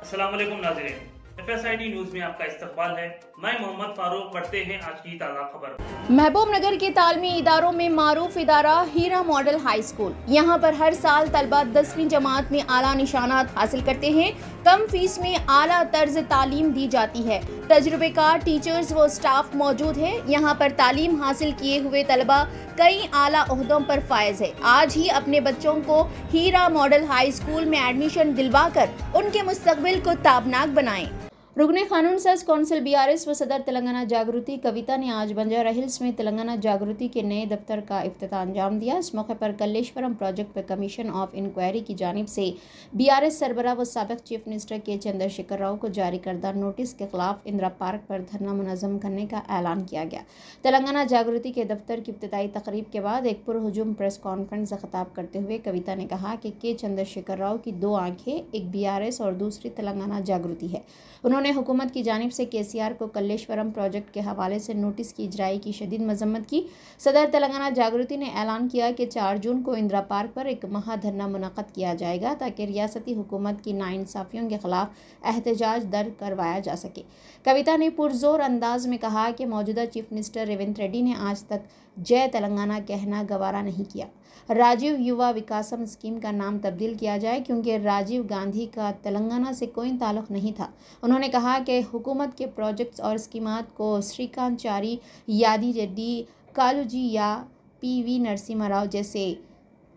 अस्सलाम वालेकुम नाज़रीन, FSID न्यूज में आपका इस्तकबाल है। मैं मोहम्मद फारूक। पढ़ते हैं आज की ताज़ा खबर। महबूबनगर के तालीमी इदारों में मारूफ इदारा हीरा मॉडल हाई स्कूल। यहाँ पर हर साल तलबा 10वीं जमात में आला निशानात हासिल करते हैं। कम फीस में आला तर्ज तालीम दी जाती है। तजुर्बेकार टीचर्स व स्टाफ मौजूद है। यहाँ पर तालीम हासिल किए हुए तलबा कई आला ओहदों पर फायज है। आज ही अपने बच्चों को हीरा मॉडल हाई स्कूल में एडमिशन दिलवा कर उनके मुस्तकबिल को ताबनाक बनाएं। रुकने कानून सस कौंसिल BRS व सदर तेलंगाना जागृति कविता ने आज बंजारा हिल्स में तेलंगाना जागृति के नए दफ्तर का इफ्तिताह अंजाम दिया। इस मौके पर कल्लेश्वरम प्रोजेक्ट पर कमीशन ऑफ इंक्वायरी की जानिब से BRS सरबराह व साबिक चीफ मिनिस्टर के चंद्रशेखर राव को जारी करदा नोटिस के खिलाफ इंदिरा पार्क पर धरना मुनज़्ज़म करने का ऐलान किया गया। तेलंगाना जागृति के दफ्तर की इब्तिदाई तकरीब के बाद एक पुरहुजूम प्रेस कॉन्फ्रेंस से खिताब करते हुए कविता ने कहा कि के चंद्रशेखर राव की दो आंखें, एक BRS और दूसरी तेलंगाना जागृति है। उन्होंने हुकूमत की जानिब से KCR को कल्लेश्वरम प्रोजेक्ट के हवाले से नोटिस की इजराई की शदीद मजम्मत की। सदर तेलंगाना जागृति ने ऐलान किया कि 4 जून को इंदिरा पार्क पर एक महाधरना मुनक़्क़द किया जाएगा ताकि रियासती हुकूमत की नाइंसाफ़ियों के खिलाफ एहतजाज दर्ज करवाया जा सके। कविता ने पुरजोर अंदाज में कहा कि मौजूदा चीफ मिनिस्टर रेवंत रेड्डी ने आज तक जय तेलंगाना कहना गवारा नहीं किया। राजीव युवा विकासम स्कीम का नाम तब्दील किया जाए क्योंकि राजीव गांधी का तेलंगाना से कोई ताल्लुक़ नहीं था। उन्होंने कहा कि हुकूमत के प्रोजेक्ट्स और स्कीमात को श्रीकांचारी, यादी रेड्डी, कालूजी या PV नरसिम्हा राव जैसे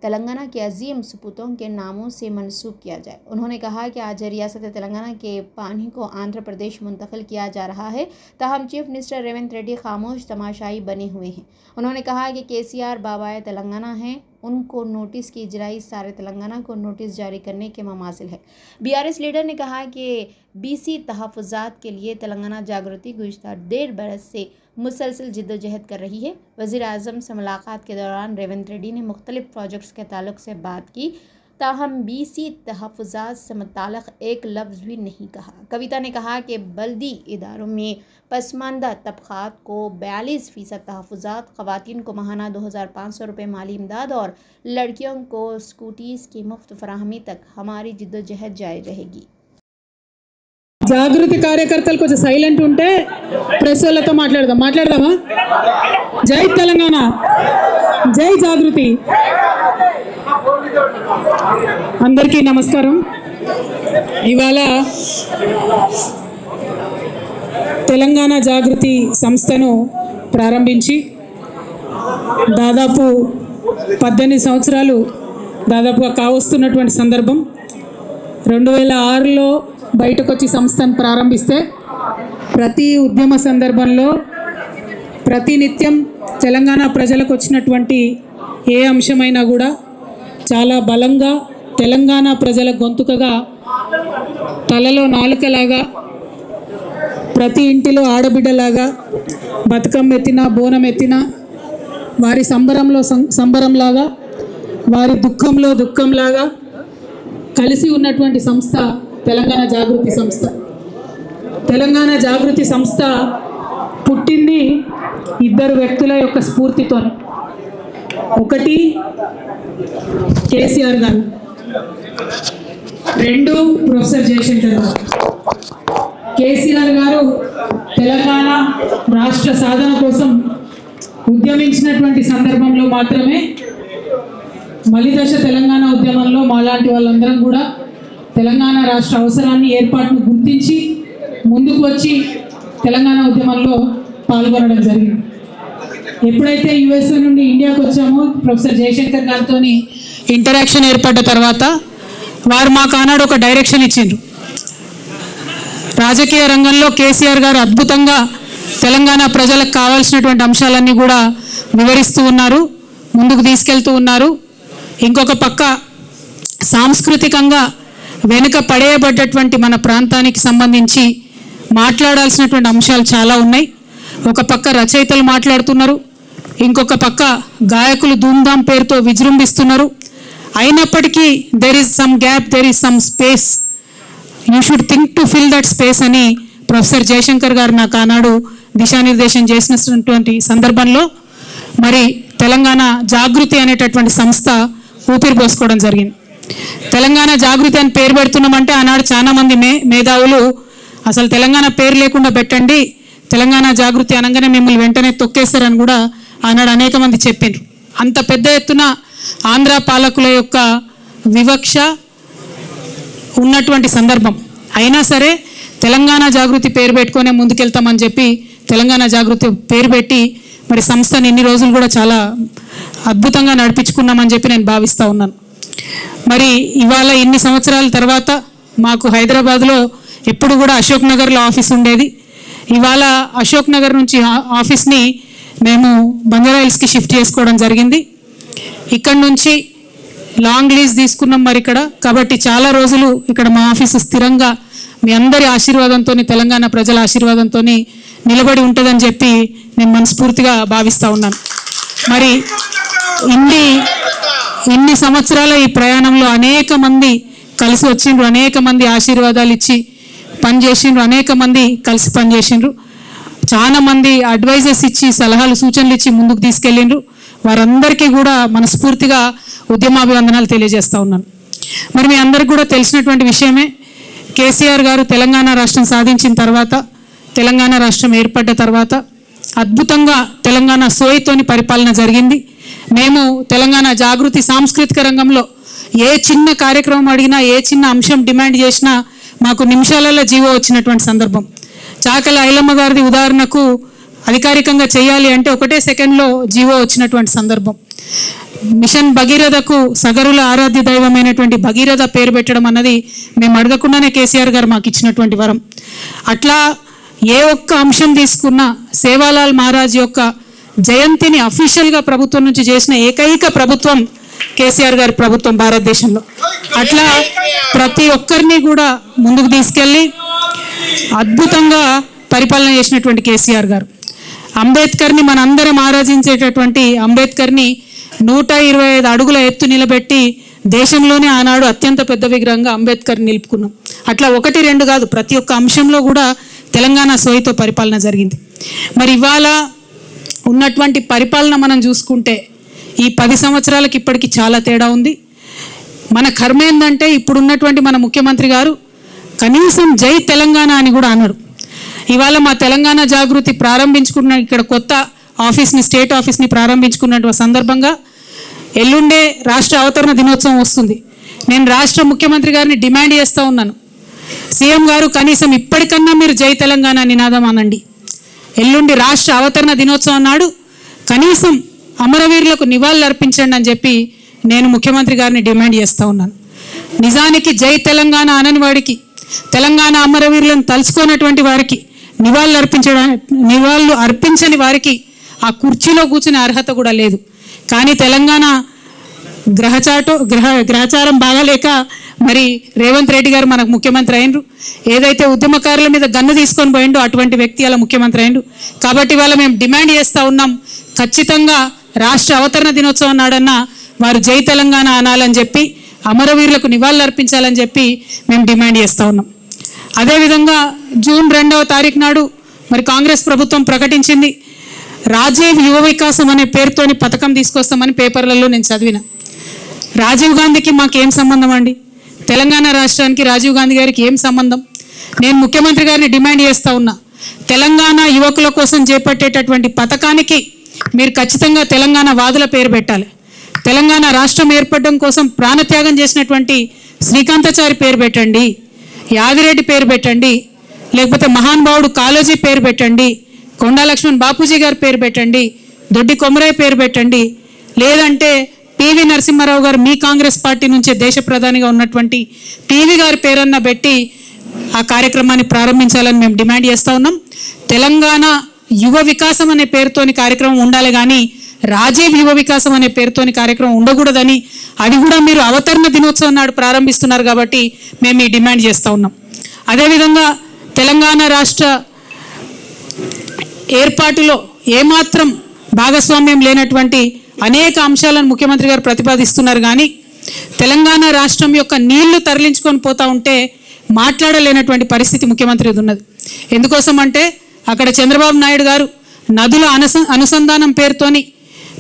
तेलंगाना के अजीम सपूतों के नामों से मंसूब किया जाए। उन्होंने कहा कि आज रियासत तेलंगाना के पानी को आंध्र प्रदेश मुंतकिल किया जा रहा है, ताहम चीफ मिनिस्टर रेवंत रेड्डी खामोश तमाशाई बने हुए हैं। उन्होंने कहा कि KCR बाबाए तेलंगाना हैं, उनको नोटिस की इजराई सारे तेलंगाना को नोटिस जारी करने के ममासिल है। BRS लीडर ने कहा कि BC तहफ़्फ़ुज़ात के लिए तेलंगाना जागृति गुज़िश्ता 1.5 बरस से मुसलसल जिद्दोजहद कर रही है। वज़ीर आज़म से मुलाकात के दौरान रेवंत रेड्डी ने मुख्तलिफ प्रोजेक्ट्स के ताल्लुक से बात की, ताहम BC तहफ़्फ़ुज़ात से मुताल्लिक़ एक लफ्ज़ भी नहीं कहा। कविता ने कहा कि बल्दी इदारों में पसमानदा तबक़ात को 42% तहफ़्फ़ुज़ात, ख़वातीन को माहाना 2500 रुपये माली इमदाद और लड़कियों को स्कूटीज़ की मुफ्त फराहमी तक हमारी जिद्दोजहद जारी रहेगी। జాగృతి కార్యకర్తలు కొంచెం సైలెంట్ ఉంటే ప్రెస్ వాళ్ళతో మాట్లాడదామా? జై తెలంగాణ, జై జాగృతి. అందరికీ నమస్కారం. ఇవాళ తెలంగాణ జాగృతి సంస్థను ప్రారంభించి దాదాపు 18 సంవత్సరాలు దాదాపుగా కావస్తున్నటువంటి సందర్భం. 2006లో బయటకు వచ్చి సంస్థను ప్రారంభిస్తే ప్రతి ఉద్యమ సందర్భంలో ప్రతినిత్యం తెలంగాణ ప్రజలకు వచ్చినటువంటి ఏ అంశమైనా కూడా చాలా బలంగా తెలంగాణ ప్రజల గొంతుకగా తలలో నాలుకలాగా ప్రతి ఇంటిలో ఆడబిడ్డలాగా బతుకమ్మ ఎత్తినా బోనం ఎత్తినా వారి సంబరంలో సంబరంలాగా వారి దుఃఖంలో దుఃఖంలాగా కలిసి ఉన్నటువంటి సంస్థ తెలంగాణ జాగృతి సంస్థ. తెలంగాణ జాగృతి సంస్థ పుట్టింది 2 వ్యక్తుల యొక్క స్ఫూర్తితో. ఒకటి KCR గారు, 2 ప్రొఫెసర్ జయశంకర్ గారు. KCR గారు తెలంగాణ రాష్ట్ర సాధన కోసం ఉద్యమించినటువంటి సందర్భంలో మాత్రమే మలిదశ తెలంగాణ ఉద్యమంలో మాలాంటి వాళ్ళందరం కూడా తెలంగాణ రాష్ట్ర అవసరాన్ని ఏర్పాటును గుర్తించి ముందుకు వచ్చి తెలంగాణ ఉద్యమంలో పాల్గొనడం జరిగింది. ఎప్పుడైతే USA నుండి ఇండియాకు వచ్చామో ప్రొఫెసర్ జయశంకర్ గారితో ఇంటరాక్షన్ ఏర్పడ్డ తర్వాత వారు మాకు ఆనాడు ఒక డైరెక్షన్ ఇచ్చిండ్రు. రాజకీయ రంగంలో KCR గారు అద్భుతంగా తెలంగాణ ప్రజలకు కావాల్సినటువంటి అంశాలన్నీ కూడా వివరిస్తూ ఉన్నారు, ముందుకు తీసుకెళ్తూ ఉన్నారు. ఇంకొక పక్క సాంస్కృతికంగా వెనుక పడేయబడ్డటువంటి మన ప్రాంతానికి సంబంధించి మాట్లాడాల్సినటువంటి అంశాలు చాలా ఉన్నాయి. ఒక పక్క రచయితలు మాట్లాడుతున్నారు, ఇంకొక పక్క గాయకులు ధూమ్ధామ్ పేరుతో విజృంభిస్తున్నారు. అయినప్పటికీ there is some gap, there is some space, you should think to fill that space అని ప్రొఫెసర్ జయశంకర్ గారు నాకు ఆనాడు దిశానిర్దేశం చేసినటువంటి సందర్భంలో మరి తెలంగాణ జాగృతి అనేటటువంటి సంస్థ ఊపిరి పోసుకోవడం జరిగింది. తెలంగాణ జాగృతి అని పేరు పెడుతున్నామంటే ఆనాడు చాలా మంది మేధావులు అసలు తెలంగాణ పేరు లేకుండా పెట్టండి, తెలంగాణ జాగృతి అనగానే మిమ్మల్ని వెంటనే తొక్కేస్తారని కూడా ఆనాడు అనేక మంది చెప్పారు. అంత పెద్ద ఎత్తున ఆంధ్ర పాలకుల యొక్క వివక్ష ఉన్నటువంటి సందర్భం అయినా సరే తెలంగాణ జాగృతి పేరు పెట్టుకునే ముందుకెళ్తామని చెప్పి తెలంగాణ జాగృతి పేరు పెట్టి మరి సంస్థని ఇన్ని రోజులు కూడా చాలా అద్భుతంగా నడిపించుకున్నామని చెప్పి నేను భావిస్తూ ఉన్నాను. మరి ఇవాళ ఇన్ని సంవత్సరాల తర్వాత మాకు హైదరాబాద్లో ఎప్పుడు కూడా అశోక్ నగర్లో ఆఫీస్ ఉండేది. ఇవాళ అశోక్ నగర్ నుంచి ఆఫీస్ని మేము బంజారా హిల్స్కి షిఫ్ట్ చేసుకోవడం జరిగింది. ఇక్కడ నుంచి లాంగ్ లీజ్ తీసుకున్నాం మరి ఇక్కడ, కాబట్టి చాలా రోజులు ఇక్కడ మా ఆఫీసు స్థిరంగా మీ అందరి ఆశీర్వాదంతో, తెలంగాణ ప్రజల ఆశీర్వాదంతో నిలబడి ఉంటుందని చెప్పి నేను మనస్ఫూర్తిగా భావిస్తూ ఉన్నాను. మరి ఇన్ని సంవత్సరాల ఈ ప్రయాణంలో అనేక మంది కలిసి వచ్చిండ్రు, అనేక మంది ఆశీర్వాదాలు ఇచ్చి పనిచేసిండ్రు, అనేక మంది కలిసి పనిచేసిండ్రు, చాలా మంది అడ్వైజర్స్ ఇచ్చి సలహాలు సూచనలు ఇచ్చి ముందుకు తీసుకెళ్ళిండ్రు. వారందరికీ కూడా మనస్ఫూర్తిగా ఉద్యమాభివందనాలు తెలియజేస్తూ ఉన్నాను. మరి మీ అందరికీ కూడా తెలిసినటువంటి విషయమే, కేసీఆర్ గారు తెలంగాణ రాష్ట్రం సాధించిన తర్వాత, తెలంగాణ రాష్ట్రం ఏర్పడ్డ తర్వాత అద్భుతంగా తెలంగాణ సోయితోని పరిపాలన జరిగింది. మేము తెలంగాణ జాగృతి సాంస్కృతిక రంగంలో ఏ చిన్న కార్యక్రమం అడిగినా, ఏ చిన్న అంశం డిమాండ్ చేసినా మాకు నిమిషాలలో జీవో వచ్చినటువంటి సందర్భం. చాకల ఐలమ్మ గారిది ఉదాహరణకు అధికారికంగా చేయాలి అంటే ఒకటే సెకండ్లో జీవో వచ్చినటువంటి సందర్భం. మిషన్ భగీరథకు సగరుల ఆరాధ్య దైవమైనటువంటి భగీరథ పేరు పెట్టడం అన్నది మేము అడగకుండానే కేసీఆర్ గారు మాకు ఇచ్చినటువంటి వరం. అట్లా ఏ ఒక్క అంశం తీసుకున్నా సేవాలాల్ మహారాజ్ యొక్క జయంతిని అఫీషియల్గా ప్రభుత్వం నుంచి చేసిన ఏకైక ప్రభుత్వం కేసీఆర్ గారి ప్రభుత్వం భారతదేశంలో. అట్లా ప్రతి ఒక్కరిని కూడా ముందుకు తీసుకెళ్ళి అద్భుతంగా పరిపాలన చేసినటువంటి కేసీఆర్ గారు. అంబేద్కర్ని మనందరం ఆరాధించేటటువంటి అంబేద్కర్ని 125 అడుగుల ఎత్తు నిలబెట్టి దేశంలోనే ఆనాడు అత్యంత పెద్ద విగ్రహంగా అంబేద్కర్ నిలుపుకున్నాం. అట్లా 1-2 కాదు, ప్రతి ఒక్క అంశంలో కూడా తెలంగాణ సోయితో పరిపాలన జరిగింది. మరి ఇవాళ ఉన్నటువంటి పరిపాలన మనం చూసుకుంటే ఈ 10 సంవత్సరాలకి ఇప్పటికి చాలా తేడా ఉంది. మన కర్మ ఏంటంటే ఇప్పుడున్నటువంటి మన ముఖ్యమంత్రి గారు కనీసం జై తెలంగాణ అని కూడా అన్నాడు. ఇవాళ మా తెలంగాణ జాగృతి ప్రారంభించుకున్న ఇక్కడ కొత్త ఆఫీస్ని, స్టేట్ ఆఫీస్ని ప్రారంభించుకున్న సందర్భంగా ఎల్లుండే రాష్ట్ర అవతరణ దినోత్సవం వస్తుంది. నేను రాష్ట్ర ముఖ్యమంత్రి గారిని డిమాండ్ చేస్తూ ఉన్నాను, సీఎం గారు కనీసం ఇప్పటికన్నా మీరు జై తెలంగాణ నినాదం అనండి. ఎల్లుండి రాష్ట్ర అవతరణ దినోత్సవం నాడు కనీసం అమరవీరులకు నివాళులు అర్పించండి అని చెప్పి నేను ముఖ్యమంత్రి గారిని డిమాండ్ చేస్తూ ఉన్నాను. నిజానికి జై తెలంగాణ అనని వాడికి, తెలంగాణ అమరవీరులను తలుచుకున్నటువంటి వారికి, నివాళులు అర్పించని వారికి ఆ కుర్చీలో కూర్చునే అర్హత కూడా లేదు. కానీ తెలంగాణ గ్రహచారం బాగాలేక మరి రేవంత్ రెడ్డి గారు మనకు ముఖ్యమంత్రి అయినరు. ఏదైతే ఉద్యమకారుల మీద గన్ను తీసుకొని పోయిండో అటువంటి వ్యక్తి అలా ముఖ్యమంత్రి అయినరు. కాబట్టి ఇవాళ మేము డిమాండ్ చేస్తూ ఉన్నాం, ఖచ్చితంగా రాష్ట్ర అవతరణ దినోత్సవం నాడన్నా వారు జై తెలంగాణ అనాలని చెప్పి, అమరవీరులకు నివాళులు అర్పించాలని చెప్పి మేము డిమాండ్ చేస్తూ ఉన్నాం. అదేవిధంగా జూన్ 2వ తారీఖు నాడు మరి కాంగ్రెస్ ప్రభుత్వం ప్రకటించింది, రాజీవ్ యువ వికాసం అనే పేరుతోని పథకం తీసుకొస్తామని పేపర్లలో నేను చదివిన. రాజీవ్ గాంధీకి మాకేం సంబంధం అండి? తెలంగాణ రాష్ట్రానికి రాజీవ్ గాంధీ గారికి ఏం సంబంధం? నేను ముఖ్యమంత్రి గారిని డిమాండ్ చేస్తూ ఉన్నా, తెలంగాణ యువకుల కోసం చేపట్టేటటువంటి పథకానికి మీరు ఖచ్చితంగా తెలంగాణ వాదుల పేరు పెట్టాలి. తెలంగాణ రాష్ట్రం ఏర్పడడం కోసం ప్రాణత్యాగం చేసినటువంటి శ్రీకాంతాచారి పేరు పెట్టండి, యాదిరెడ్డి పేరు పెట్టండి, లేకపోతే మహానుభావుడు కాళోజీ పేరు పెట్టండి, కొండా లక్ష్మణ్ బాపూజీ గారి పేరు పెట్టండి, దొడ్డి కొమరయ్య పేరు పెట్టండి, లేదంటే పివి నరసింహారావు గారు మీ కాంగ్రెస్ పార్టీ నుంచే దేశ ప్రధానిగా ఉన్నటువంటి పివి గారి పేరన్నా పెట్టి ఆ కార్యక్రమాన్ని ప్రారంభించాలని మేము డిమాండ్ చేస్తూ ఉన్నాం. తెలంగాణ యువ వికాసం అనే పేరుతోని కార్యక్రమం ఉండాలి కానీ రాజీవ్ యువ వికాసం అనే పేరుతోని కార్యక్రమం ఉండకూడదని, అది కూడా మీరు అవతరణ దినోత్సవం నాడు ప్రారంభిస్తున్నారు కాబట్టి మేము ఈ డిమాండ్ చేస్తూ ఉన్నాం. అదేవిధంగా తెలంగాణ రాష్ట్ర ఏర్పాటులో ఏమాత్రం భాగస్వామ్యం లేనటువంటి అనేక అంశాలను ముఖ్యమంత్రి గారు ప్రతిపాదిస్తున్నారు కానీ తెలంగాణ రాష్ట్రం యొక్క నీళ్లు తరలించుకొని పోతూ ఉంటే మాట్లాడలేనటువంటి పరిస్థితి ముఖ్యమంత్రిది ఉన్నది. ఎందుకోసం అంటే అక్కడ చంద్రబాబు నాయుడు గారు నదుల అనుసంధానం పేరుతోని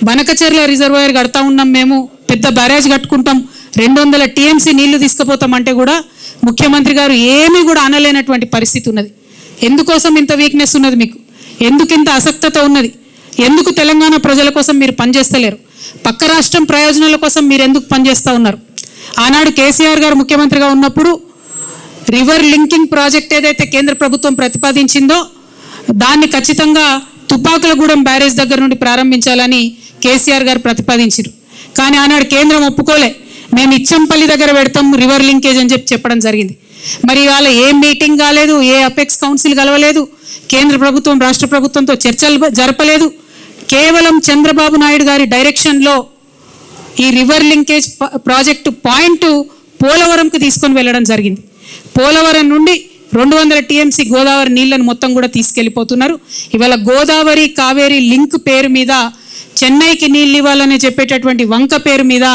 బనకచెర్ల రిజర్వాయర్ కడతా ఉన్నాం, మేము పెద్ద బ్యారేజ్ కట్టుకుంటాం, 200 టీఎంసీ నీళ్లు తీసుకుపోతామంటే కూడా ముఖ్యమంత్రి గారు ఏమీ కూడా అనలేనటువంటి పరిస్థితి ఉన్నది. ఎందుకోసం ఇంత వీక్నెస్ ఉన్నది మీకు? ఎందుకు ఇంత అసక్తత ఉన్నది? ఎందుకు తెలంగాణ ప్రజల కోసం మీరు పనిచేస్తలేరు? పక్క రాష్ట్రం ప్రయోజనాల కోసం మీరు ఎందుకు పనిచేస్తూ ఉన్నారు? ఆనాడు కేసీఆర్ గారు ముఖ్యమంత్రిగా ఉన్నప్పుడు రివర్ లింకింగ్ ప్రాజెక్ట్ ఏదైతే కేంద్ర ప్రభుత్వం ప్రతిపాదించిందో దాన్ని ఖచ్చితంగా తుపాకులగూడెం బ్యారేజ్ దగ్గర నుండి ప్రారంభించాలని కేసీఆర్ గారు ప్రతిపాదించారు. కానీ ఆనాడు కేంద్రం ఒప్పుకోలే. మేము ఇచ్చంపల్లి దగ్గర పెడతాం రివర్ లింకేజ్ అని చెప్పడం జరిగింది. మరి ఇవాళ ఏ మీటింగ్ కాలేదు, ఏ అపెక్స్ కౌన్సిల్ కలవలేదు, కేంద్ర ప్రభుత్వం రాష్ట్ర ప్రభుత్వంతో చర్చలు జరపలేదు. కేవలం చంద్రబాబు నాయుడు గారి డైరెక్షన్లో ఈ రివర్ లింకేజ్ ప్రాజెక్టు పాయింట్ పోలవరంకి తీసుకొని వెళ్ళడం జరిగింది. పోలవరం నుండి 200 టీఎంసీ గోదావరి నీళ్లను మొత్తం కూడా తీసుకెళ్ళిపోతున్నారు. ఇవాళ గోదావరి కావేరీ లింక్ పేరు మీద చెన్నైకి నీళ్ళు ఇవ్వాలని చెప్పేటటువంటి వంక పేరు మీద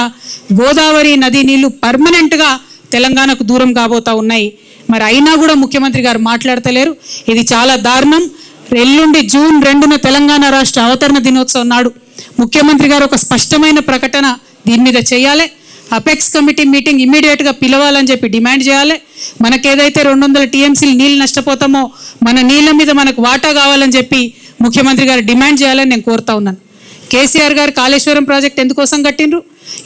గోదావరి నది నీళ్లు పర్మనెంట్గా తెలంగాణకు దూరం కాబోతా ఉన్నాయి. మరి అయినా కూడా ముఖ్యమంత్రి గారు మాట్లాడతలేరు. ఇది చాలా దారుణం. ఎల్లుండి జూన్ 2న తెలంగాణ రాష్ట్ర అవతరణ దినోత్సవం నాడు ముఖ్యమంత్రి గారు ఒక స్పష్టమైన ప్రకటన దీని మీద చేయాలి. అపెక్స్ కమిటీ మీటింగ్ ఇమ్మీడియట్గా పిలవాలని చెప్పి డిమాండ్ చేయాలి. మనకేదైతే 200 టీఎంసీలు నీళ్ళు నష్టపోతామో మన నీళ్ళ మీద మనకు వాటా కావాలని చెప్పి ముఖ్యమంత్రి గారు డిమాండ్ చేయాలని నేను కోరుతా ఉన్నాను. కేసీఆర్ గారు కాళేశ్వరం ప్రాజెక్ట్ ఎందుకోసం కట్టిండ్రు?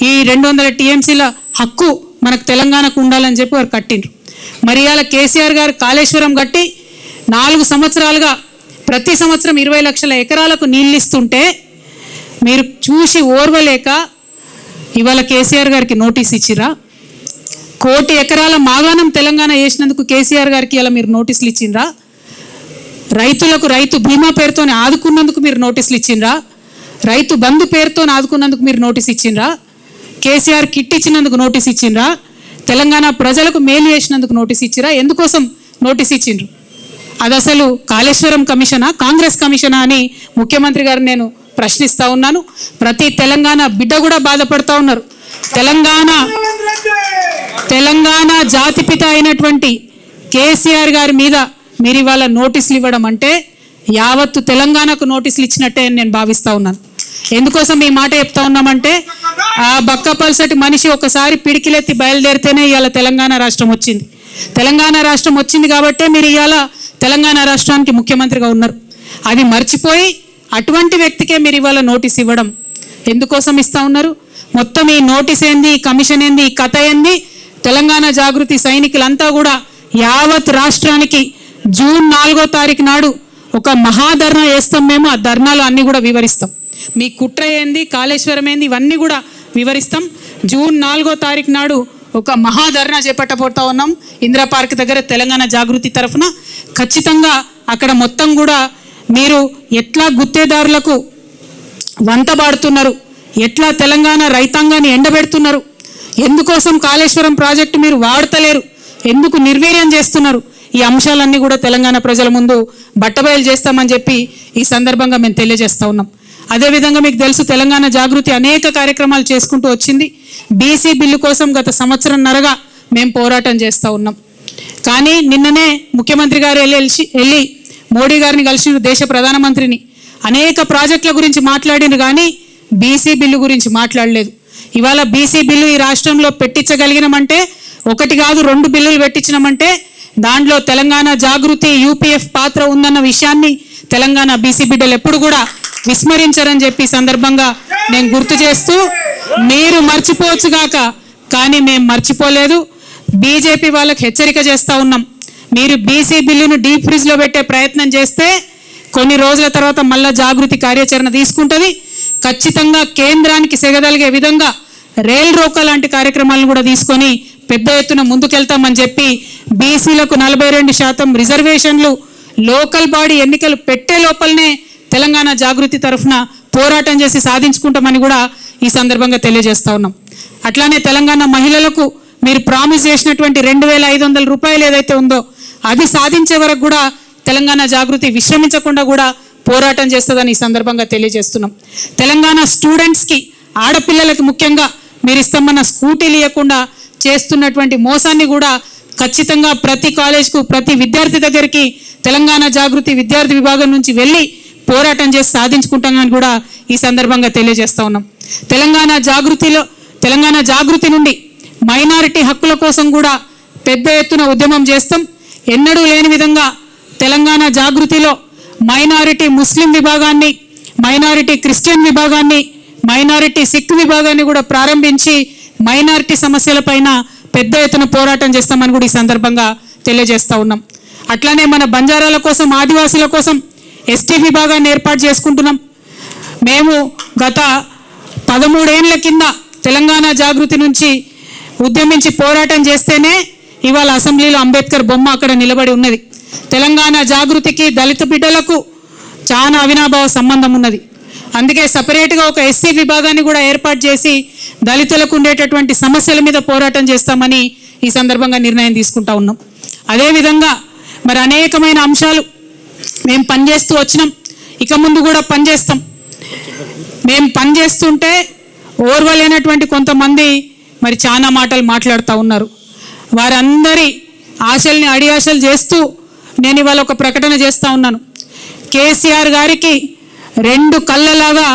ఈ 200 టీఎంసీల హక్కు మనకు తెలంగాణకు ఉండాలని చెప్పి వారు కట్టిండ్రు. మరి ఇవాళ కేసీఆర్ గారు కాళేశ్వరం కట్టి 4 సంవత్సరాలుగా ప్రతి సంవత్సరం 20 లక్షల ఎకరాలకు నీళ్ళు ఇస్తుంటే మీరు చూసి ఓర్వలేక ఇవాళ కేసీఆర్ గారికి నోటీస్ ఇచ్చిరా? 1 కోటి ఎకరాల మాగాణం తెలంగాణ వేసినందుకు కేసీఆర్ గారికి ఇలా మీరు నోటీసులు ఇచ్చిండ్రా? రైతులకు రైతు బీమా పేరుతోనే ఆదుకున్నందుకు మీరు నోటీసులు ఇచ్చిండ్రా? రైతు బంధు పేరుతో ఆదుకున్నందుకు మీరు నోటీస్ ఇచ్చిండ్రా? కేసీఆర్ కిట్ ఇచ్చినందుకు నోటీస్ ఇచ్చిండ్రా? తెలంగాణ ప్రజలకు మేలు చేసినందుకు నోటీస్ ఇచ్చిరా? ఎందుకోసం నోటీస్ ఇచ్చిండ్రు? అది అసలు కాళేశ్వరం కమిషనా, కాంగ్రెస్ కమిషనా అని ముఖ్యమంత్రి గారు నేను ప్రశ్నిస్తూ ఉన్నాను. ప్రతి తెలంగాణ బిడ్డ కూడా బాధపడతా ఉన్నారు. తెలంగాణ జాతిపిత అయినటువంటి కేసీఆర్ గారి మీద మీరు ఇవాళ నోటీసులు ఇవ్వడం అంటే యావత్తు తెలంగాణకు నోటీసులు ఇచ్చినట్టే అని నేను భావిస్తూ ఉన్నాను. ఎందుకోసం ఈ మాట చెప్తా ఉన్నామంటే ఆ బక్కపల్సటి మనిషి ఒకసారి పిడికిలెత్తి బయలుదేరితేనే ఇవాళ తెలంగాణ రాష్ట్రం వచ్చింది. తెలంగాణ రాష్ట్రం వచ్చింది కాబట్టే మీరు ఇవాళ తెలంగాణ రాష్ట్రానికి ముఖ్యమంత్రిగా ఉన్నారు. అది మర్చిపోయి అటువంటి వ్యక్తికే మీరు ఇవాళ నోటీస్ ఇవ్వడం ఎందుకోసం ఇస్తూ ఉన్నారు? మొత్తం ఈ నోటీస్ ఏంది, ఈ కమిషన్ ఏంది, ఈ కథ ఏంది? తెలంగాణ జాగృతి సైనికులంతా కూడా యావత్ రాష్ట్రానికి జూన్ 4వ తారీఖు నాడు ఒక మహాధర్నా చేస్తాం. మేము ఆ ధర్నాలు అన్నీ కూడా వివరిస్తాం. మీ కుట్ర ఏంది, కాళేశ్వరం ఏంది, ఇవన్నీ కూడా వివరిస్తాం. జూన్ 4వ తారీఖు నాడు ఒక మహాధర్నా చేపట్టబోతా ఉన్నాం ఇందిరా పార్క్ దగ్గర తెలంగాణ జాగృతి తరఫున. ఖచ్చితంగా అక్కడ మొత్తం కూడా మీరు ఎట్లా గుత్తేదారులకు వంతబాడుతున్నారు, ఎట్లా తెలంగాణ రైతాంగాన్ని ఎండబెడుతున్నారు, ఎందుకోసం కాళేశ్వరం ప్రాజెక్టు మీరు వాడతలేరు, ఎందుకు నిర్వీర్యం చేస్తున్నారు, ఈ అంశాలన్నీ కూడా తెలంగాణ ప్రజల ముందు బట్టబయలు చేస్తామని చెప్పి ఈ సందర్భంగా మేము తెలియజేస్తూ ఉన్నాం. అదేవిధంగా మీకు తెలుసు తెలంగాణ జాగృతి అనేక కార్యక్రమాలు చేసుకుంటూ వచ్చింది. బీసీ బిల్లు కోసం గత సంవత్సరంన్నరగా మేము పోరాటం చేస్తూ ఉన్నాం. కానీ నిన్ననే ముఖ్యమంత్రి గారు వెళ్ళి మోడీ గారిని కలిసిన, దేశ ప్రధానమంత్రిని, అనేక ప్రాజెక్టుల గురించి మాట్లాడిన కానీ బీసీ బిల్లు గురించి మాట్లాడలేదు. ఇవాళ బీసీ బిల్లు ఈ రాష్ట్రంలో పెట్టించగలిగినామంటే 1 కాదు 2 బిల్లులు పెట్టించినామంటే దాంట్లో తెలంగాణ జాగృతి యూపీఎఫ్ పాత్ర ఉందన్న విషయాన్ని తెలంగాణ బీసీ బిడ్డలు ఎప్పుడు కూడా విస్మరించారని చెప్పి సందర్భంగా నేను గుర్తు చేస్తూ, మీరు మర్చిపోవచ్చుగాక కానీ మేము మర్చిపోలేదు. బీజేపీ వాళ్ళకి హెచ్చరిక చేస్తూ ఉన్నాం. మీరు బీసీ బిల్లును డీప్ ఫ్రిడ్జ్లో పెట్టే ప్రయత్నం చేస్తే కొన్ని రోజుల తర్వాత మళ్ళా జాగృతి కార్యాచరణ తీసుకుంటుంది. ఖచ్చితంగా కేంద్రానికి సెగదలిగే విధంగా రైల్ రోకో లాంటి కార్యక్రమాలను కూడా తీసుకొని పెద్ద ఎత్తున ముందుకెళ్తామని చెప్పి బీసీలకు 42% రిజర్వేషన్లు లోకల్ బాడీ ఎన్నికలు పెట్టే లోపలనే తెలంగాణ జాగృతి తరఫున పోరాటం చేసి సాధించుకుంటామని కూడా ఈ సందర్భంగా తెలియజేస్తా ఉన్నాం. అట్లానే తెలంగాణ మహిళలకు మీరు ప్రామిస్ చేసినటువంటి 2500 రూపాయలు ఏదైతే ఉందో అది సాధించే వరకు కూడా తెలంగాణ జాగృతి విశ్రమించకుండా కూడా పోరాటం చేస్తుందని ఈ సందర్భంగా తెలియజేస్తున్నాం. తెలంగాణ స్టూడెంట్స్కి, ఆడపిల్లలకి ముఖ్యంగా మీరు ఇస్తామన్న స్కూటీలు ఇవ్వకుండా చేస్తున్నటువంటి మోసాన్ని కూడా ఖచ్చితంగా ప్రతి కాలేజ్కు, ప్రతి విద్యార్థి దగ్గరికి తెలంగాణ జాగృతి విద్యార్థి విభాగం నుంచి వెళ్ళి పోరాటం చేసి సాధించుకుంటామని కూడా ఈ సందర్భంగా తెలియజేస్తా ఉన్నాం. తెలంగాణ జాగృతి నుండి మైనారిటీ హక్కుల కోసం కూడా పెద్ద ఎత్తున ఉద్యమం చేస్తాం. ఎన్నడూ లేని విధంగా తెలంగాణ జాగృతిలో మైనారిటీ ముస్లిం విభాగాన్ని, మైనారిటీ క్రిస్టియన్ విభాగాన్ని, మైనారిటీ సిక్ విభాగాన్ని కూడా ప్రారంభించి మైనారిటీ సమస్యలపైన పెద్ద ఎత్తున పోరాటం చేస్తామని కూడా ఈ సందర్భంగా తెలియజేస్తూ ఉన్నాం. అట్లానే మన బంజారాల కోసం, ఆదివాసీల కోసం ఎస్టీ విభాగాన్ని ఏర్పాటు చేసుకుంటున్నాం. మేము గత 13 ఏళ్ల కింద తెలంగాణ జాగృతి నుంచి ఉద్యమించి పోరాటం చేస్తేనే ఇవాళ అసెంబ్లీలో అంబేద్కర్ బొమ్మ అక్కడ నిలబడి ఉన్నది. తెలంగాణ జాగృతికి దళిత బిడ్డలకు చాలా అవినాభావ సంబంధం ఉన్నది. అందుకే సపరేట్గా ఒక ఎస్సీ విభాగాన్ని కూడా ఏర్పాటు చేసి దళితులకు ఉండేటటువంటి సమస్యల మీద పోరాటం చేస్తామని ఈ సందర్భంగా నిర్ణయం తీసుకుంటా ఉన్నాం. అదేవిధంగా మరి అనేకమైన అంశాలు మేము పనిచేస్తూ వచ్చినాం, ఇక ముందు కూడా పనిచేస్తాం. మేము పనిచేస్తుంటే ఓర్వలేనటువంటి కొంతమంది మరి చాలా మాటలు మాట్లాడుతూ ఉన్నారు. వారందరి ఆశల్ని అడియాశలు చేస్తూ నేను ఇవాళ ఒక ప్రకటన చేస్తూ ఉన్నాను. కేసీఆర్ గారికి 2 కళ్ళలాగా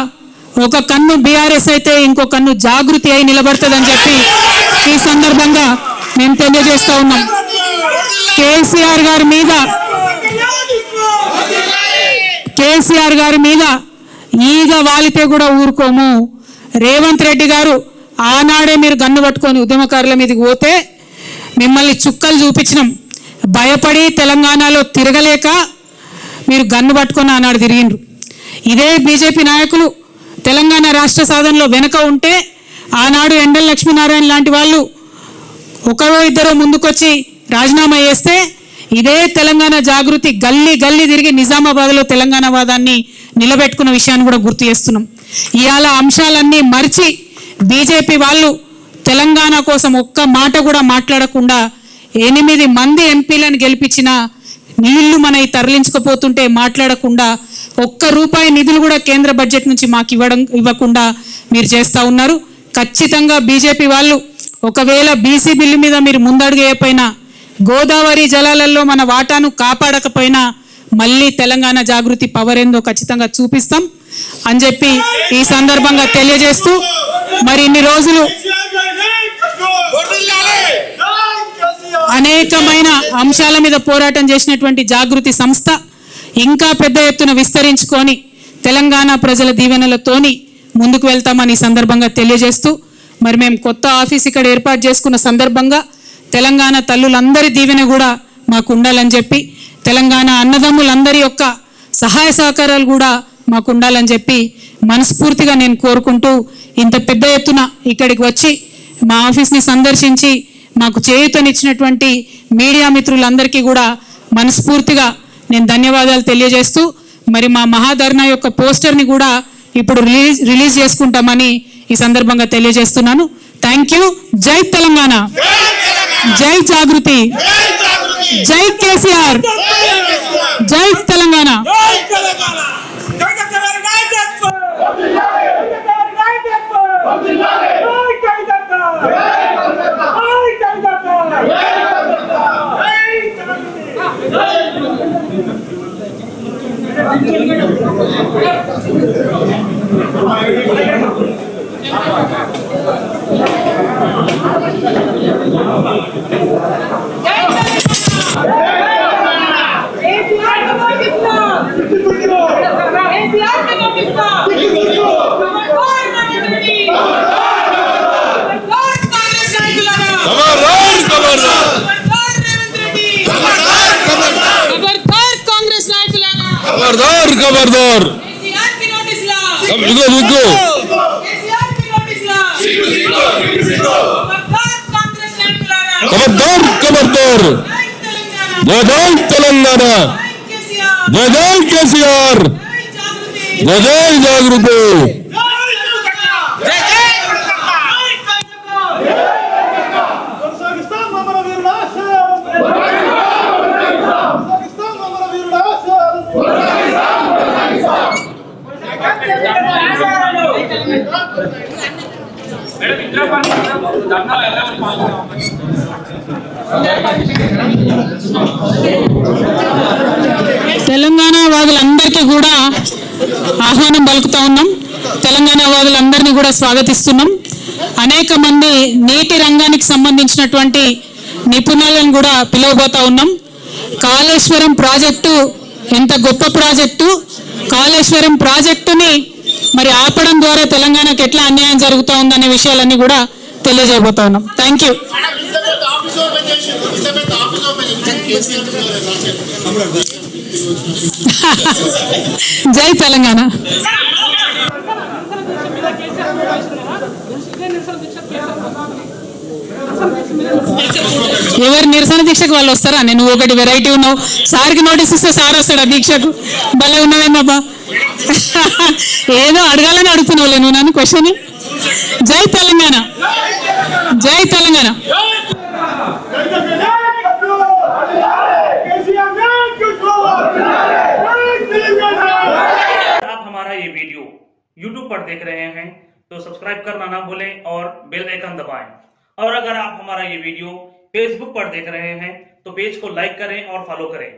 ఒక కన్ను బీఆర్ఎస్ అయితే ఇంకో కన్ను జాగృతి అయి నిలబడుతుందని చెప్పి ఈ సందర్భంగా మేము తెలియజేస్తూ ఉన్నాం. కేసీఆర్ గారి మీద ఈగ వాలితే కూడా ఊరుకోము. రేవంత్ రెడ్డి గారు ఆనాడే మీరు గన్ను పట్టుకొని ఉద్యమకారుల మీదకి పోతే మిమ్మల్ని చుక్కలు చూపించినాం. భయపడి తెలంగాణలో తిరగలేక మీరు గన్ను పట్టుకొని ఆనాడు తిరిగిండ్రు. ఇదే బీజేపీ నాయకులు తెలంగాణ రాష్ట్ర సాధనలో వెనుక ఉంటే ఆనాడు ఎండల లక్ష్మీనారాయణ లాంటి వాళ్ళు ఒకరో ఇద్దరో ముందుకొచ్చి రాజీనామా చేస్తే ఇదే తెలంగాణ జాగృతి గల్లీ గల్లీ తిరిగి నిజామాబాద్లో తెలంగాణ వాదాన్ని నిలబెట్టుకున్న విషయాన్ని కూడా గుర్తు చేస్తున్నాం. ఇవాళ అంశాలన్నీ మర్చి బీజేపీ వాళ్ళు తెలంగాణ కోసం ఒక్క మాట కూడా మాట్లాడకుండా 8 మంది ఎంపీలను గెలిపించిన నీళ్లు మనవి తరలించకపోతుంటే మాట్లాడకుండా ₹1 నిధులు కూడా కేంద్ర బడ్జెట్ నుంచి మాకు ఇవ్వకుండా మీరు చేస్తూ ఉన్నారు. ఖచ్చితంగా బీజేపీ వాళ్ళు ఒకవేళ బీసీ బిల్లు మీద మీరు ముందడుగేయకపోయినా, గోదావరి జలాలలో మన వాటాను కాపాడకపోయినా మళ్ళీ తెలంగాణ జాగృతి పవర్ ఏందో ఖచ్చితంగా చూపిస్తాం అని చెప్పి ఈ సందర్భంగా తెలియజేస్తూ మరి ఇన్ని రోజులు అనేకమైన అంశాల మీద పోరాటం చేసినటువంటి జాగృతి సంస్థ ఇంకా పెద్ద ఎత్తున విస్తరించుకొని తెలంగాణ ప్రజల దీవెనలతోని ముందుకు వెళ్తామని ఈ సందర్భంగా తెలియజేస్తూ మరి మేము కొత్త ఆఫీస్ ఇక్కడ ఏర్పాటు చేసుకున్న సందర్భంగా తెలంగాణ తల్లులందరి దీవెన కూడా మాకు ఉండాలని చెప్పి, తెలంగాణ అన్నదమ్ములందరి యొక్క సహాయ సహకారాలు కూడా మాకు ఉండాలని చెప్పి మనస్ఫూర్తిగా నేను కోరుకుంటూ ఇంత పెద్ద ఎత్తున ఇక్కడికి వచ్చి మా ఆఫీస్ని సందర్శించి మాకు చేయూతనిచ్చినటువంటి మీడియా మిత్రులందరికీ కూడా మనస్ఫూర్తిగా నేను ధన్యవాదాలు తెలియజేస్తూ మరి మా మహాధర్నా యొక్క పోస్టర్ని కూడా ఇప్పుడు రిలీజ్ చేసుకుంటామని ఈ సందర్భంగా తెలియజేస్తున్నాను. Thank you. జై తెలంగాణ, జై జాగృతి, జై కేసీఆర్, జై తెలంగాణ. खबरदार खबरदार जय जय तेलंगाना, जय जय केसीआर, जय जय जागृति. తెలంగాణ వాదులందరికీ కూడా ఆహ్వానం పలుకుతా ఉన్నాం. తెలంగాణ వాదులందరినీ కూడా స్వాగతిస్తున్నాం. అనేక మంది నీటి రంగానికి సంబంధించినటువంటి నిపుణులను కూడా పిలవబోతా ఉన్నాం. కాళేశ్వరం ప్రాజెక్టు ఎంత గొప్ప ప్రాజెక్టు, కాళేశ్వరం ప్రాజెక్టుని మరి ఆపడం ద్వారా తెలంగాణకు ఎట్లా అన్యాయం జరుగుతూ ఉందనే విషయాలన్నీ కూడా తెలియజేయబోతా ఉన్నాం. Thank you. జై తెలంగాణ. ఎవరు నిరసన దీక్షకు వాళ్ళు వస్తారా? నేను ఒకటి వెరైటీ ఉన్నావు, సార్కి నోటీస్ ఇస్తే సార్ వస్తాడా దీక్షకు? భలే ఉన్నావేమబ్బా, ఏదో అడగాలని అడుగుతున్నావు నువ్వు నన్ను క్వశ్చన్. జై తెలంగాణ, జై తెలంగాణ. आप हमारा ये वीडियो YouTube पर देख रहे हैं तो सब्सक्राइब करना ना भूलें और बेल आइकन दबाएं। और अगर आप हमारा ये वीडियो Facebook पर देख रहे हैं तो पेज को लाइक करें और फॉलो करें।